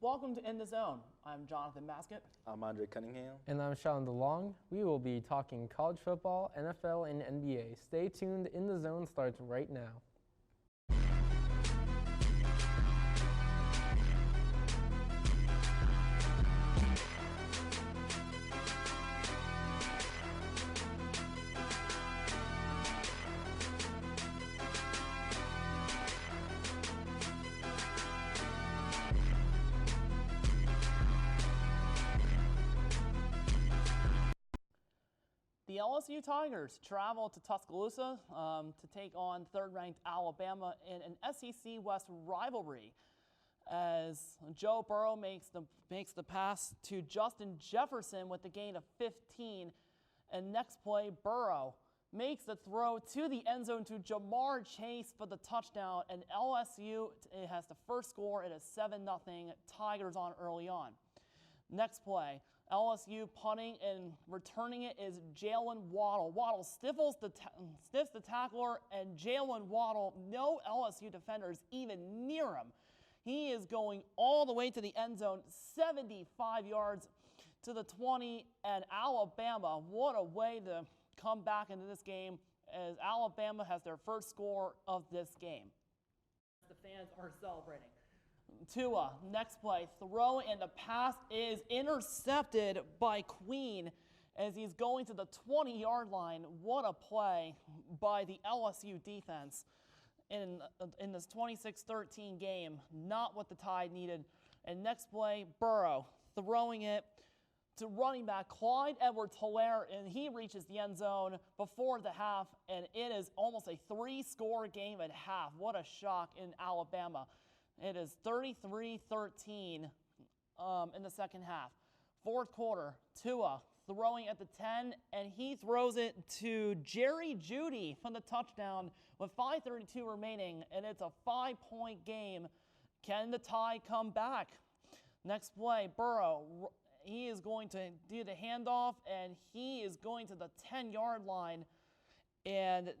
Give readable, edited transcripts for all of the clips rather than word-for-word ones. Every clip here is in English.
Welcome to In the Zone. I'm Jonathan Baskett. I'm Andre Cunningham. And I'm Sean DeLong. We will be talking college football, NFL, and NBA. Stay tuned. In the Zone starts right now. The LSU Tigers travel to Tuscaloosa to take on third-ranked Alabama in an SEC West rivalry, as Joe Burrow makes the pass to Justin Jefferson with the gain of 15, and next play Burrow makes the throw to the end zone to Jamar Chase for the touchdown, and LSU has the first score. It is 7-0 Tigers on early on. Next play, LSU punting and returning it is Jalen Waddle. Waddle sniffs the tackler, and Jalen Waddle, no LSU defenders even near him. He is going all the way to the end zone, 75 yards to the 20, and Alabama, what a way to come back into this game as Alabama has their first score of this game. The fans are celebrating. Tua, next play, throw, and the pass is intercepted by Queen as he's going to the 20-yard line. What a play by the LSU defense in this 26-13 game. Not what the Tide needed. And next play, Burrow throwing it to running back Clyde Edwards-Helaire, and he reaches the end zone before the half, and it is almost a three-score game at half. What a shock in Alabama. It is 33-13 in the second half. Fourth quarter, Tua throwing at the 10, and he throws it to Jerry Jeudy for the touchdown with 5:32 remaining, and it's a 5-point game. Can the Tide come back? Next play, Burrow, he is going to do the handoff, and he is going to the 10-yard line, and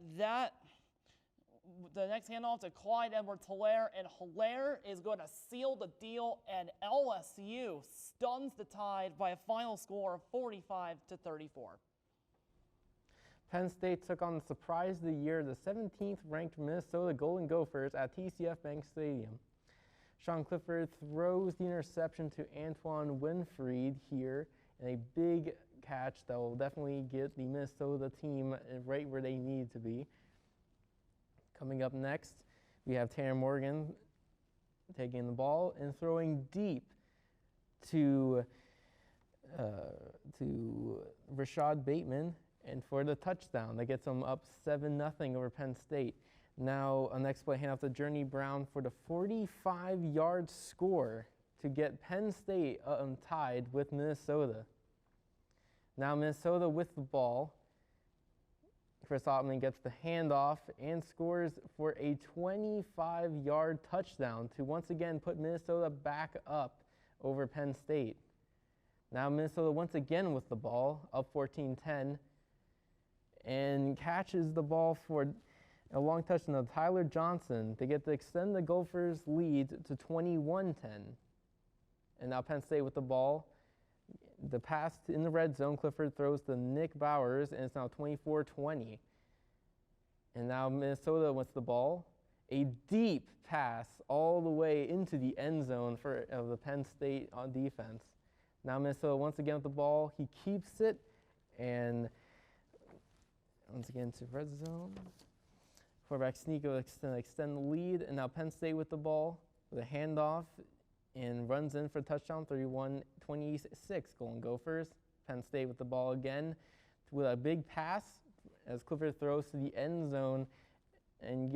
the next handoff to Clyde Edwards-Helaire, and Helaire is going to seal the deal, and LSU stuns the Tide by a final score of 45-34. Penn State took on the surprise of the year, the 17th ranked Minnesota Golden Gophers at TCF Bank Stadium. Sean Clifford throws the interception to Antoine Winfried here, and a big catch that will definitely get the Minnesota team right where they need to be. Coming up next, we have Tanner Morgan taking the ball and throwing deep to Rashad Bateman, and for the touchdown that gets them up 7-0 over Penn State. Now, on next play, hand off to Journey Brown for the 45-yard score to get Penn State tied with Minnesota. Now Minnesota with the ball. Chris Ottman gets the handoff and scores for a 25-yard touchdown to once again put Minnesota back up over Penn State. Now Minnesota once again with the ball, up 14-10, and catches the ball for a long touchdown of Tyler Johnson to get to extend the Gophers' lead to 21-10. And now Penn State with the ball. The pass in the red zone, Clifford throws to Nick Bowers, and it's now 24-20. And now Minnesota with the ball. A deep pass all the way into the end zone of the Penn State on defense. Now Minnesota once again with the ball. He keeps it, and once again to red zone. Quarterback sneak will extend the lead, and now Penn State with the ball with a handoff, and runs in for a touchdown, 31-26, Golden Gophers. Penn State with the ball again with a big pass as Clifford throws to the end zone and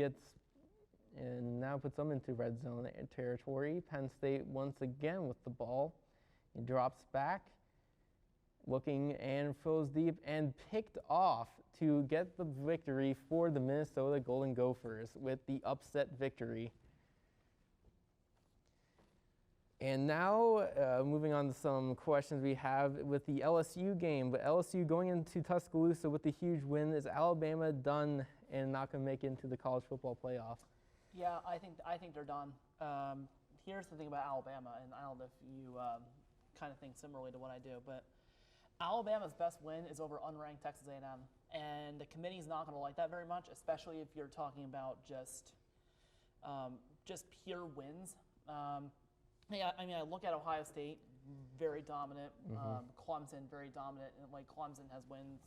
now puts them into red zone territory. Penn State once again with the ball. He drops back, looking and throws deep and picked off to get the victory for the Minnesota Golden Gophers with the upset victory. And now, moving on to some questions we have with the LSU game. But LSU going into Tuscaloosa with the huge win. Is Alabama done and not going to make it into the college football playoff? Yeah, I think they're done. here's the thing about Alabama, and I don't know if you kind of think similarly to what I do, but Alabama's best win is over unranked Texas A&M, and the committee's not going to like that very much, especially if you're talking about just pure wins. Yeah, I mean, I look at Ohio State, very dominant. Clemson, very dominant. And like Clemson has wins,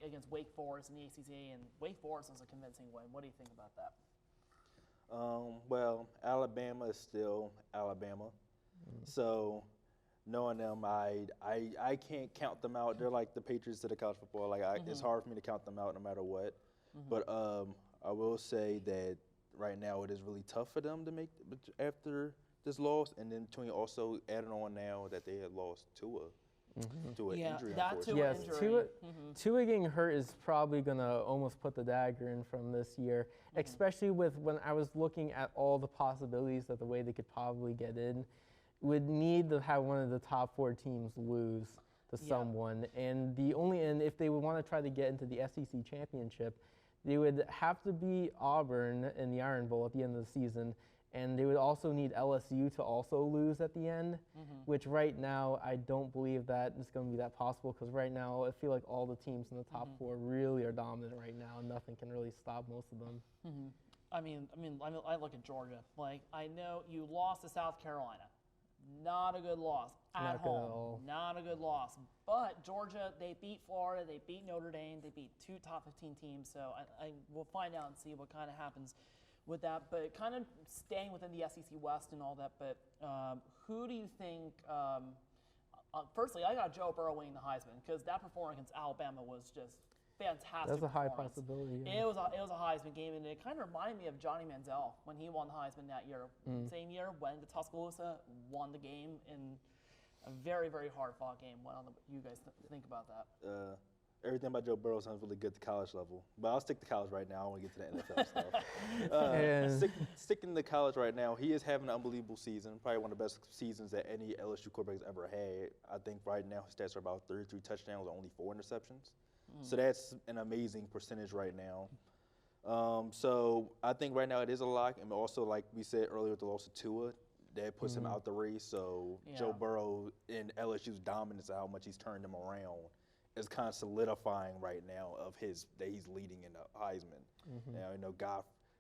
against Wake Forest in the ACC, and Wake Forest was a convincing win. What do you think about that? Well, Alabama is still Alabama, so knowing them, I can't count them out. They're like the Patriots of the college football. Like it's hard for me to count them out no matter what. But I will say that right now it is really tough for them to make after this loss, and then between also adding on now that they had lost Tua to an injury. That Tua Yes, injury. Tua getting hurt is probably going to almost put the dagger in from this year, especially with when I was looking at all the possibilities that the way they could probably get in, would need to have one of the top 4 teams lose to someone. And if they would want to try to get into the SEC championship, they would have to beat Auburn in the Iron Bowl at the end of the season. And they would also need LSU to also lose at the end, which right now I don't believe that it's going to be that possible, because right now I feel like all the teams in the top 4 really are dominant right now, and nothing can really stop most of them. I mean, I look at Georgia. Like, I know you lost to South Carolina. Not a good loss. At home, not a good loss. But Georgia, they beat Florida, they beat Notre Dame, they beat 2 top 15 teams. So I will find out and see what kind of happens with that. But kind of staying within the SEC West and all that. But who do you think? Firstly, I got Joe Burrow winning the Heisman, because that performance against Alabama was just fantastic. That's a high performance. possibility. It was a Heisman game, and it kind of reminded me of Johnny Manziel when he won the Heisman that year. Same year, went to Tuscaloosa, won the game in a very, very hard-fought game. What do you guys think about that? Everything about Joe Burrow sounds really good at the college level, but I'll stick to college right now. I want to get to the NFL stuff. Sticking to college right now, he is having an unbelievable season, probably one of the best seasons that any LSU quarterback has ever had. I think right now his stats are about 33 touchdowns, only 4 interceptions. So that's an amazing percentage right now. So I think right now it is a lock, and also like we said earlier with the loss of Tua, that puts him out the race. So Joe Burrow in LSU's dominance of how much he's turned them around is kind of solidifying right now of that he's leading in the Heisman. Now,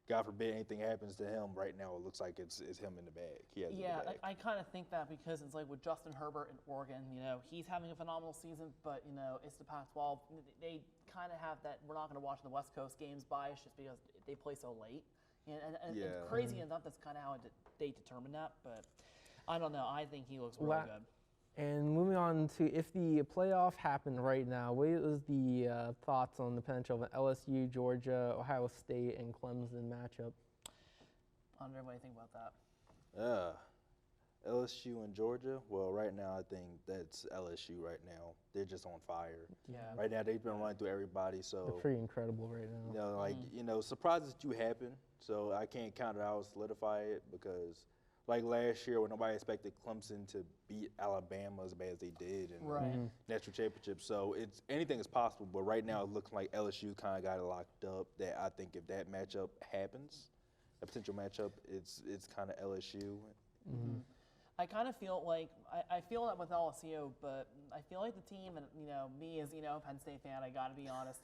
God forbid anything happens to him right now, it looks like it's him in the bag. He has it in the bag. I kind of think that, because it's like with Justin Herbert in Oregon, he's having a phenomenal season, but, it's the Pac-12. They kind of have that we're not going to watch the West Coast games bias just because they play so late. And crazy enough, that's kind of how they determine that. But I don't know. I think he looks really good. And moving on to, if the playoff happened right now, what is the thoughts on the potential of an LSU, Georgia, Ohio State, and Clemson matchup? Andre, what do you think about that? LSU and Georgia. Well, right now I think that's LSU. Right now they're just on fire. Yeah. Right now they've been running through everybody. So They're pretty incredible right now. Surprises do happen. So I can't count it out, solidify it, because like last year when nobody expected Clemson to beat Alabama as bad as they did in the national championship. So anything is possible. But right now it looks like LSU kind of got it locked up. That I think if that matchup happens, a potential matchup, it's kind of LSU. I kind of feel like I feel that with LSU, but I feel like the team, and me as a Penn State fan, I got to be honest.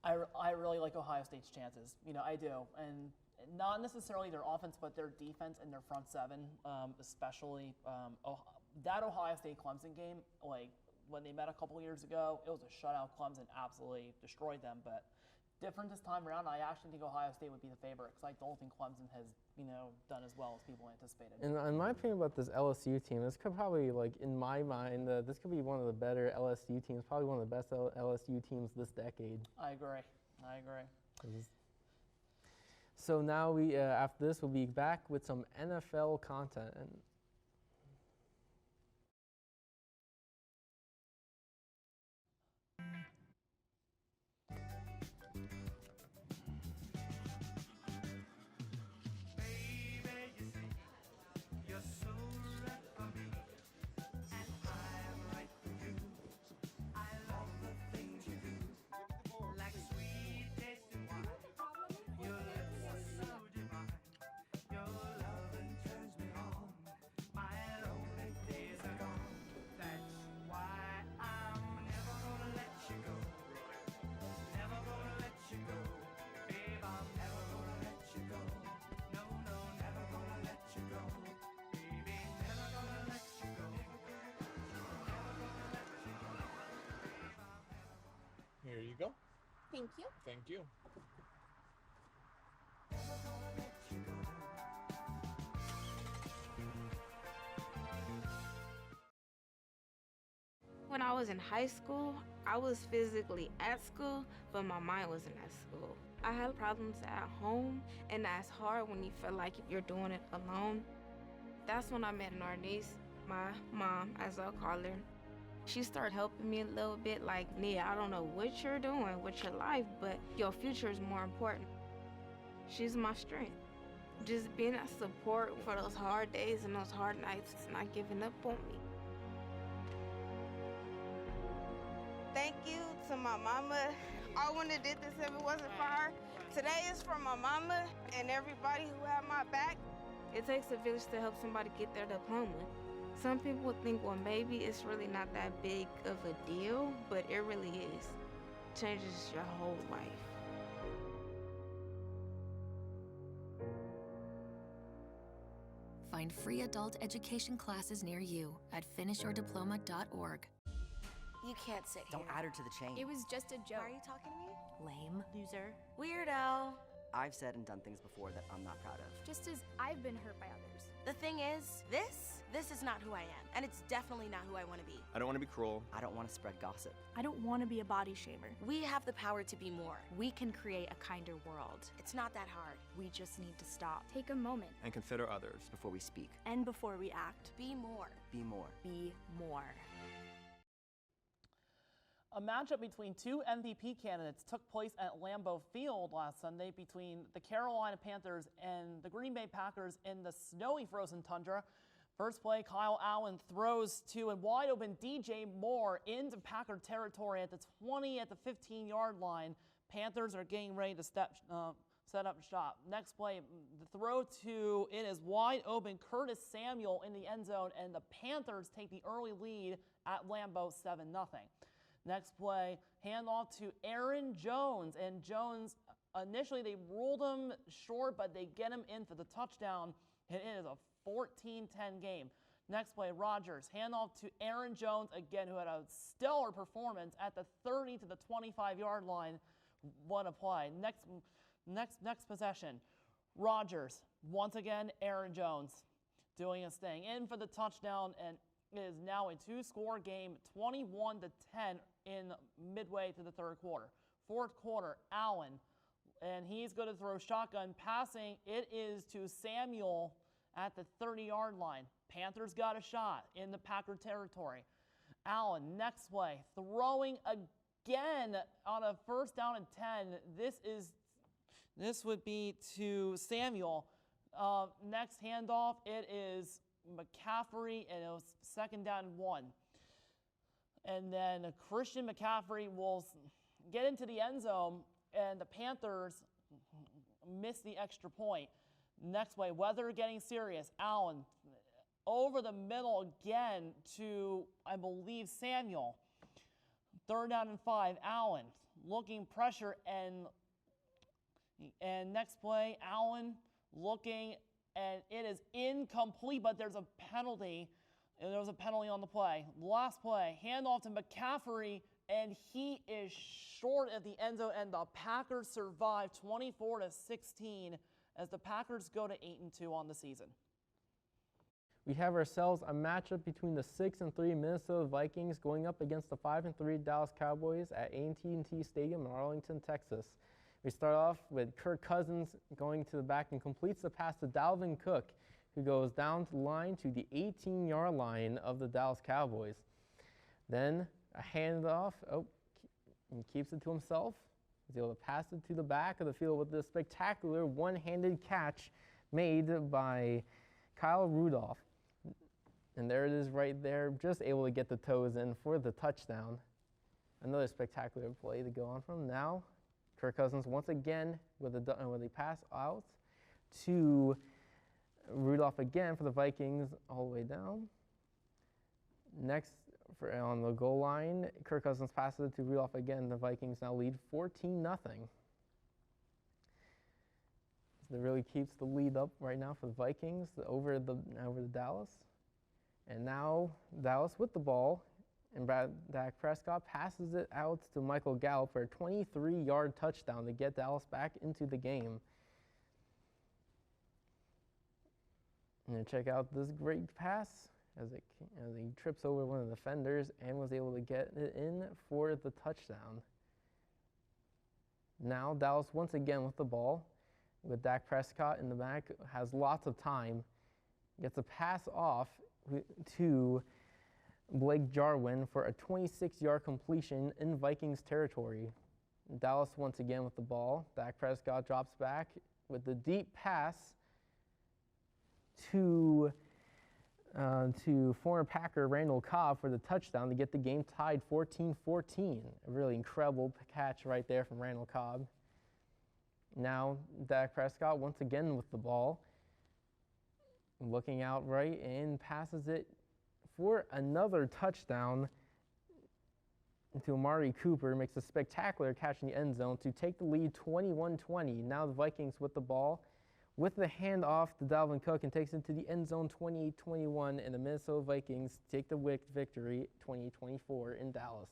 I really like Ohio State's chances. I do, and not necessarily their offense, but their defense and their front seven, especially that Ohio State Clemson game. Like when they met a couple years ago, it was a shutout. Clemson absolutely destroyed them, but. Different this time around, I actually think Ohio State would be the favorite, because I don't think Clemson has, done as well as people anticipated. And in my opinion about this LSU team, this could probably, in my mind, this could be one of the better LSU teams, probably one of the best LSU teams this decade. I agree. So now after this, we'll be back with some NFL content. Thank you. Thank you. When I was in high school, I was physically at school, but my mind wasn't at school. I had problems at home, and that's hard when you feel like you're doing it alone. That's when I met Narnese, my mom, as I'll call her. She started helping me a little bit, like, Nia, I don't know what you're doing with your life, but your future is more important. She's my strength. Just being that support for those hard days and those hard nights, not giving up on me. Thank you to my mama. I wouldn't have did this if it wasn't for her. Today is for my mama and everybody who had my back. It takes a village to help somebody get their diploma. Some people would think, well, maybe it's really not that big of a deal, but it really is. It changes your whole life. Find free adult education classes near you at finishyourdiploma.org. You can't sit here. Don't add her to the chain. It was just a joke. Why are you talking to me? Lame. Loser. Weirdo. I've said and done things before that I'm not proud of. Just as I've been hurt by others. The thing is, this is not who I am. And it's definitely not who I want to be. I don't want to be cruel. I don't want to spread gossip. I don't want to be a body shamer. We have the power to be more. We can create a kinder world. It's not that hard. We just need to stop. Take a moment. And consider others. Before we speak. And before we act. Be more. Be more. Be more. A matchup between two MVP candidates took place at Lambeau Field last Sunday between the Carolina Panthers and the Green Bay Packers in the snowy frozen tundra. First play, Kyle Allen throws to a wide open DJ Moore into Packer territory at the 20 at the 15-yard line. Panthers are getting ready to set up shop. Next play, the throw to, it is wide open, Curtis Samuel in the end zone, and the Panthers take the early lead at Lambeau 7-0. Next play, handoff to Aaron Jones, and Jones, initially they ruled him short, but they get him in for the touchdown, and it is a 14-10 game. Next play, Rodgers, handoff to Aaron Jones, again, who had a stellar performance at the 30 to the 25-yard line. What a play. Next possession, Rodgers, once again, Aaron Jones doing his thing, in for the touchdown, and it is now a two-score game, 21-10 in midway to the third quarter. Fourth quarter, Allen, and he's going to throw shotgun. Passing, it is to Samuel at the 30-yard line. Panthers got a shot in the Packer territory. Allen, next play, throwing again on a first down and 10. This would be to Samuel. Next handoff, it is McCaffrey, and it was second down and 1. And then Christian McCaffrey will get into the end zone, and the Panthers miss the extra point. Next play, weather getting serious. Allen over the middle again to, I believe, Samuel. Third down and 5. Allen looking pressure, and next play, Allen looking, and it is incomplete, but there's a penalty. And there was a penalty on the play. Last play, handoff to McCaffrey, and he is short of the end zone, and the Packers survive 24-16 as the Packers go to 8-2 on the season. We have ourselves a matchup between the 6-3 Minnesota Vikings going up against the 5-3 Dallas Cowboys at AT&T Stadium in Arlington, Texas. We start off with Kirk Cousins going to the back and completes the pass to Dalvin Cook, who goes down the line to the 18-yard line of the Dallas Cowboys. Then a handoff. He keeps it to himself. He's able to pass it to the back of the field with a spectacular one-handed catch made by Kyle Rudolph. And there it is right there, just able to get the toes in for the touchdown. Another spectacular play to go on from. Now, Kirk Cousins once again with a pass out to Rudolph again for the Vikings all the way down. Next, on the goal line, Kirk Cousins passes it to Rudolph again. The Vikings now lead 14-0. That really keeps the lead up right now for the Vikings over the Dallas. And now Dallas with the ball And Dak Prescott passes it out to Michael Gallup for a 23-yard touchdown to get Dallas back into the game. And then check out this great pass as he trips over one of the defenders and was able to get it in for the touchdown. Now Dallas once again with the ball, with Dak Prescott in the back, has lots of time, gets a pass off to Blake Jarwin for a 26-yard completion in Vikings territory. Dallas once again with the ball. Dak Prescott drops back with the deep pass to former Packer Randall Cobb for the touchdown to get the game tied 14-14. A really incredible catch right there from Randall Cobb. Now Dak Prescott once again with the ball, looking out right and passes it for another touchdown to Amari Cooper. Makes a spectacular catch in the end zone to take the lead 21-20. Now the Vikings with the ball, with the handoff to Dalvin Cook, and takes it to the end zone 28-21, and the Minnesota Vikings take the victory 20-24 in Dallas.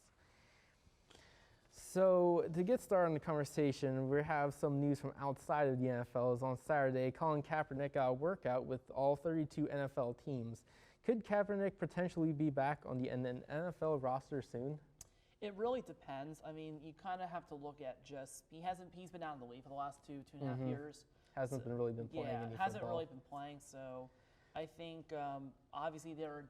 So to get started on the conversation, we have some news from outside of the NFL. As on Saturday, Colin Kaepernick got a workout with all 32 NFL teams. Could Kaepernick potentially be back on the NFL roster soon? It really depends. I mean, you kind of have to look at he's been out of the league for the last two and a half years. Hasn't really been playing any hasn't football. really been playing. So I think obviously there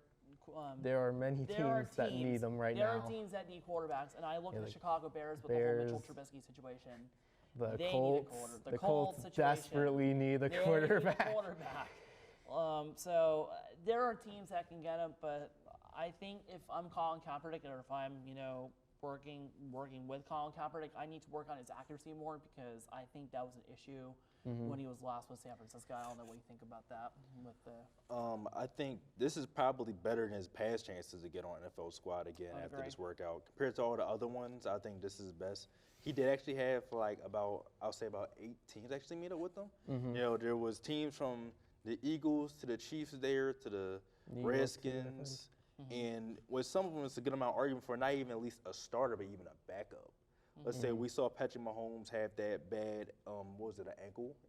are many teams that need them right now. There are teams that need quarterbacks, and I look at the Chicago Bears with the whole Mitchell Trubisky situation. The Colts desperately need a quarterback. So there are teams that can get him, but I think if I'm Colin Kaepernick, or if I'm working with Colin Kaepernick, I need to work on his accuracy more, because I think that was an issue when he was last with San Francisco. I don't know what you think about that. I think this is probably better than his past chances to get on NFL squad again after this workout. Compared to all the other ones, I think this is best. He did actually have about 8 teams actually meet up with him. There was teams from the Eagles to the Chiefs there to the Redskins. And with some of them, it's a good amount of argument for not even at least a starter, but even a backup. Let's say we saw Patrick Mahomes have that bad,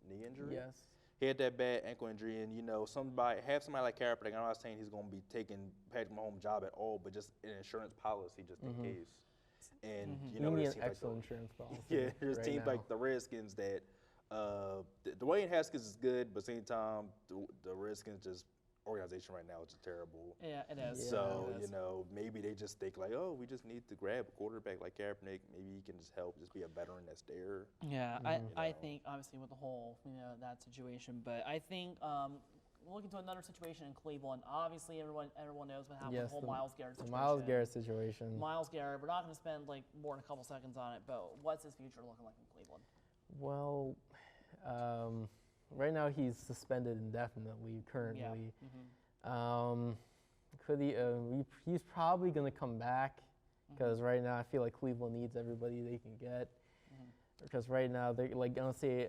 knee injury? Yes. He had that bad ankle injury, and somebody like Kaepernick. I'm not saying he's going to be taking Patrick Mahomes' job at all, but just an insurance policy just in case. And there's an excellent insurance policy. Yeah, there's teams like the Redskins that Dwayne Haskins is good, but at the same time, the Redskins organization right now is just terrible. Yeah, it is. So, maybe they just think like, we just need to grab a quarterback like Kaepernick. Maybe he can just help, just be a veteran that's there. Yeah, I think obviously with the whole, that situation, but I think looking to another situation in Cleveland, obviously everyone knows what happened with the whole Myles Garrett situation. Myles Garrett situation. Myles Garrett, we're not going to spend more than a couple seconds on it, but what's his future looking like in Cleveland? Well, right now he's suspended indefinitely currently. Could he? He's probably going to come back, because right now I feel like Cleveland needs everybody they can get. Because right now they're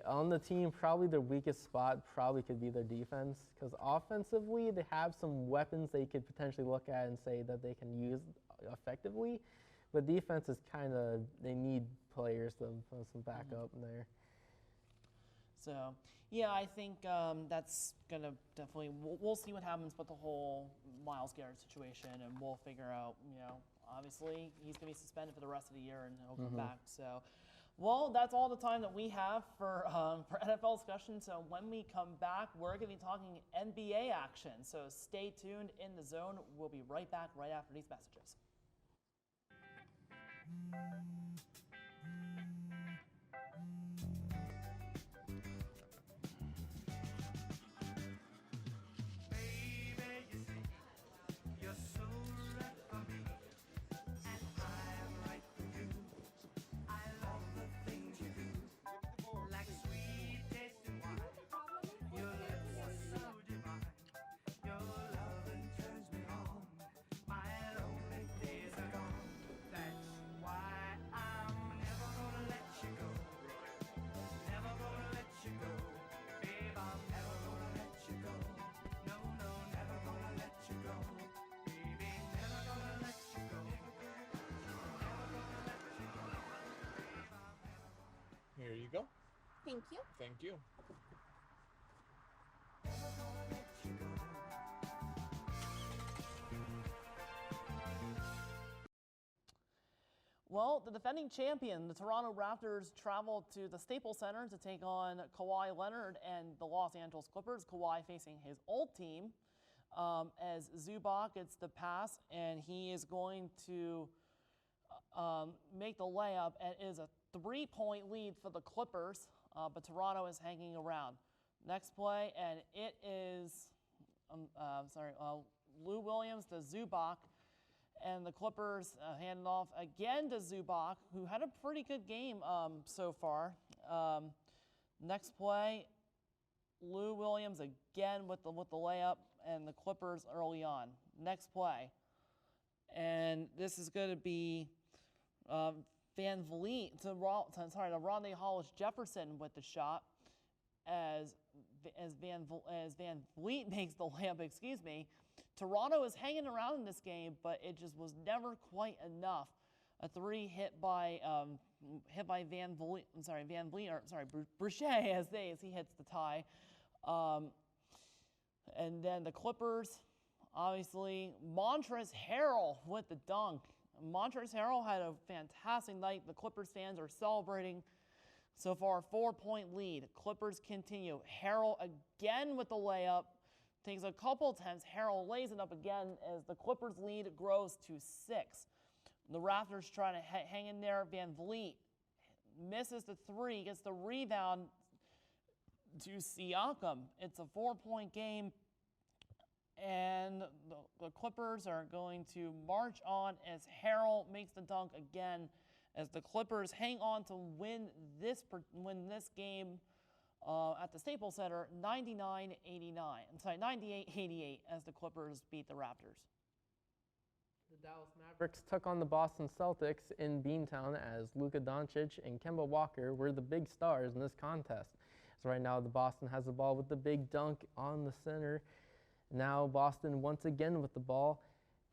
on the team, probably their weakest spot probably could be their defense. Because offensively they have some weapons they could potentially look at and say that they can use effectively, but defense is they need players to put some backup in there. So, yeah, I think that's going to definitely, we'll see what happens with the whole Myles Garrett situation, and we'll figure out, obviously he's going to be suspended for the rest of the year, and he'll come back. So, well, that's all the time that we have for NFL discussion. So when we come back, we're going to be talking NBA action. So stay tuned in the zone. We'll be right back right after these messages. Thank you. Thank you. Well, the defending champion, the Toronto Raptors, traveled to the Staples Center to take on Kawhi Leonard and the Los Angeles Clippers. Kawhi facing his old team as Zubac gets the pass, and he is going to make the layup. It is a 3-point lead for the Clippers, but Toronto is hanging around. Next play, and it is, Lou Williams to Zubac. And the Clippers hand it off again to Zubac, who had a pretty good game so far. Next play, Lou Williams again with the layup, and the Clippers early on. Next play, and this is going to be Van Vliet to Rondae Hollis Jefferson with the shot as Van Vliet makes the layup. Excuse me. Toronto is hanging around in this game, but it just was never quite enough. A 3 hit by Boucher as he hits the tie. And then the Clippers, obviously, Montrezl Harrell with the dunk. Montrezl Harrell had a fantastic night. The Clippers fans are celebrating. So far, 4-point lead. Clippers continue. Harrell again with the layup. Takes a couple attempts. Harrell lays it up again as the Clippers lead grows to 6. The Raptors trying to hang in there. Van Vliet misses the 3, gets the rebound to Siakam. It's a 4-point game, and the Clippers are going to march on as Harrell makes the dunk again, as the Clippers hang on to win this game at the Staples Center, 98-88, as the Clippers beat the Raptors. The Dallas Mavericks took on the Boston Celtics in Beantown as Luka Doncic and Kemba Walker were the big stars in this contest. So right now, the Boston has the ball with the big dunk on the center. Now Boston once again with the ball,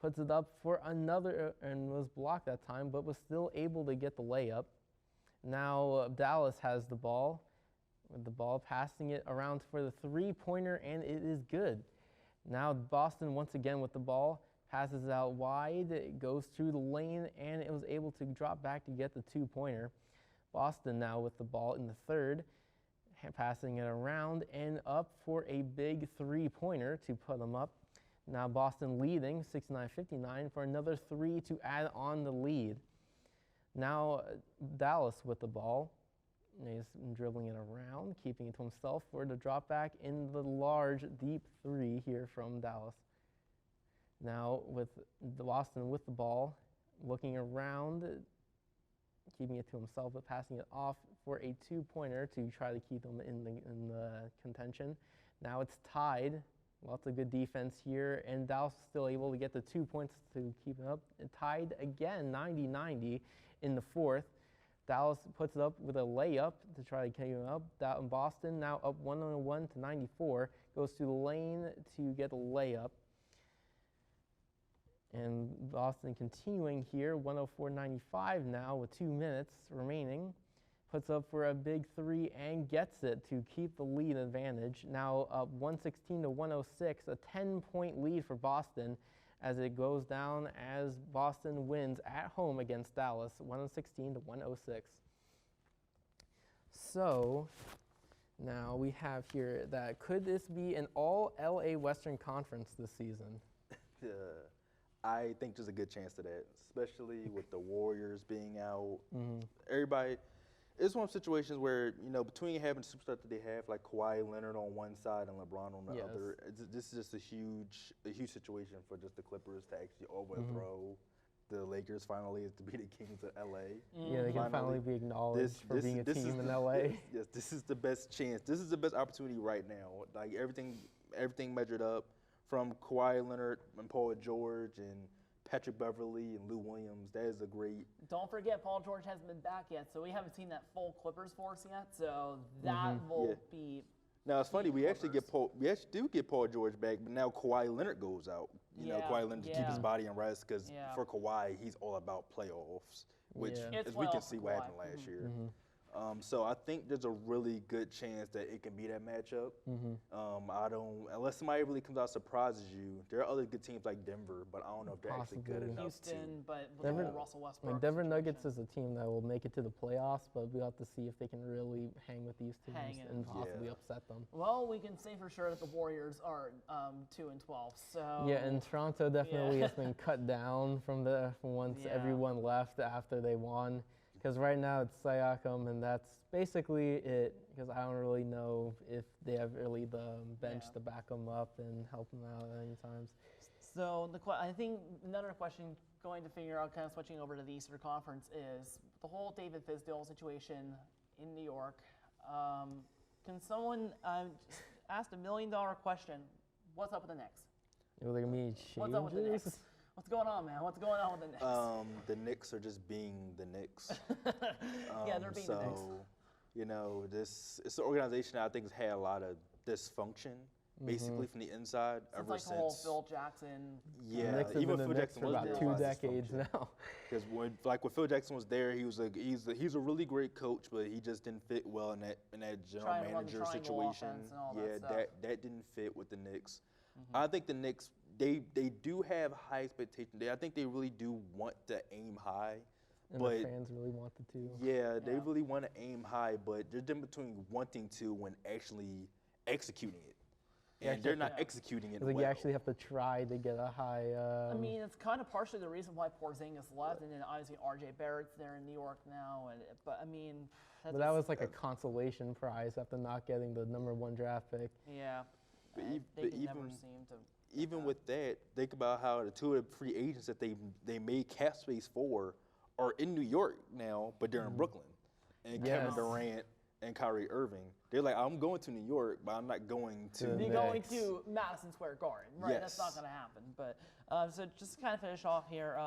puts it up for another, and was blocked that time, but was still able to get the layup. Now Dallas has the ball, passing it around for the 3-pointer, and it is good. Now Boston once again with the ball, passes it out wide, it goes through the lane, and it was able to drop back to get the 2-pointer. Boston now with the ball in the third, passing it around and up for a big 3-pointer to put them up. Now Boston leading 69-59 for another 3 to add on the lead. Now Dallas with the ball. He's dribbling it around, keeping it to himself for the drop back in the large, deep 3 here from Dallas. Now with Boston with the ball, looking around, keeping it to himself, but passing it off for a 2-pointer to try to keep them in the contention. Now it's tied. Lots of good defense here, and Dallas is still able to get the 2 points to keep it up. It tied again, 90-90 in the fourth. Dallas puts it up with a layup to try to keep it up. Boston now up 101-94, goes to the lane to get a layup. And Boston continuing here, 104-95 now with 2 minutes remaining. Puts up for a big 3 and gets it to keep the lead advantage. Now up 116-106, a 10-point lead for Boston as it goes down as Boston wins at home against Dallas, 116-106. So now we have here that could this be an all LA Western Conference this season? I think there's a good chance to that, especially with the Warriors being out. Everybody, it's one of those situations where, you know, between having the superstars that they have, like Kawhi Leonard on one side and LeBron on the other, this is just a huge situation for just the Clippers to actually overthrow the Lakers finally, to be the Kings of LA. Yeah, they can finally be acknowledged for being a team in LA. Yes, this is the best chance. This is the best opportunity right now. Like everything measured up. From Kawhi Leonard and Paul George and Patrick Beverly and Lou Williams, that is a great. Don't forget, Paul George hasn't been back yet, so we haven't seen that full Clippers force yet. So that will be. Now it's funny, we actually do get Paul George back, but now Kawhi Leonard goes out. You know, Kawhi Leonard to keep his body in rest, because for Kawhi, he's all about playoffs, which as we can see what happened last year. So I think there's a really good chance that it can be that matchup. Unless somebody really comes out surprises you. There are other good teams like Denver, but I don't know if they're actually good Possibly. enough Houston, but with Denver- the whole Russell Westbrook Like Denver Nuggets situation. is a team that will make it to the playoffs, but we'll have to see if they can really hang with these teams Hang in. and possibly Yeah. upset them. Well, we can say for sure that the Warriors are 2-12. So Yeah, and Toronto definitely has been cut down from once Yeah. everyone left after they won. Because right now it's Siakam, and that's basically it. Because I don't really know if they have really the bench Yeah. to back them up and help them out at any times. So I think another question going to figure out, kind of switching over to the Eastern Conference, is the whole David Fizdale situation in New York. Can someone ask $1 million question? What's up with the Knicks? Are there gonna be What's up with the changes? Knicks? What's going on, man? What's going on with the Knicks? The Knicks are just being the Knicks. Yeah, they're being the Knicks. You know, it's an organization that I think has had a lot of dysfunction, basically from the inside It's ever like the whole since. Phil Jackson. Yeah, The Knicks have even been Phil the Knicks Jackson for was about there, 2 a lot of decades dysfunction. now. Because when Phil Jackson was there, he's a really great coach, but he just didn't fit well in that general Trying to run the manager triangle situation. offense and all that Yeah, stuff. that didn't fit with the Knicks. I think the Knicks they do have high expectations. I think they really do want to aim high, And but the fans really wanted to. yeah, they Yeah. really want to aim high, but there's in between wanting to and actually executing it. And they're not Yeah. executing it Like well. you actually have to try to get a high. I mean, it's kind of partially the reason why Porzingis left, and then obviously RJ Barrett's there in New York now. But I mean, but that was like a consolation prize after not getting the #1 draft pick. yeah. But and ev- they but can never even- seem to. Even with that, think about how the two of the free agents that they made cap space for are in New York now, but they're in Brooklyn. And Yes. Kevin Durant and Kyrie Irving, they're like, I'm going to New York, but I'm not going to. To You're the going Knicks. to Madison Square Garden, right? That's not Yes. going to happen. But so just to kind of finish off here.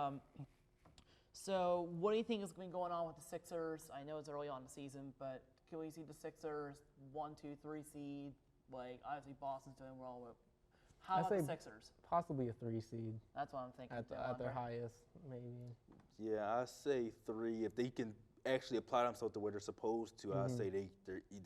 So what do you think is going going on with the Sixers? I know it's early on in the season, but can we see the Sixers 1, 2, 3 seed? Like obviously Boston's doing well, but how I about the say Sixers? Possibly a 3 seed That's what I'm thinking. at, too, at their Andre. highest, maybe. Yeah, I say 3. If they can actually apply themselves to where they're supposed to, I say they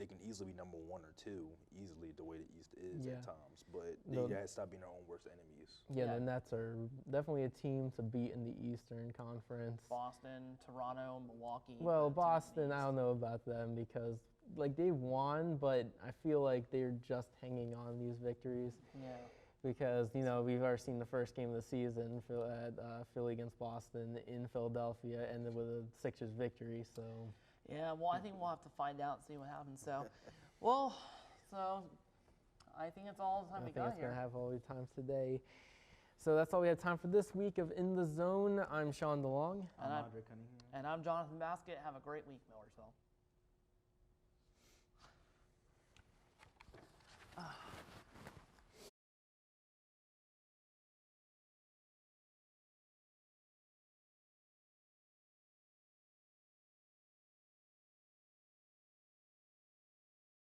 can easily be #1 or 2, easily the way the East is Yeah. at times. But they No. gotta stop being their own worst enemies. Yeah, Yeah. the Nets are definitely a team to beat in the Eastern Conference. Boston, Toronto, Milwaukee. Well, the teams in the Boston, I East. don't know about them because like they won, but I feel like they're just hanging on these victories Yeah. because we've already seen the first game of the season at Philly against Boston in Philadelphia ended with a Sixers victory. So Yeah, well, I think we'll have to find out and see what happens. So, well, I think that's all the time I we think got it's here. gonna have all the times today. So that's all we have time for this week of In the Zone. I'm Sean DeLong. And I'm Jonathan Baskett. Have a great week, Millersville.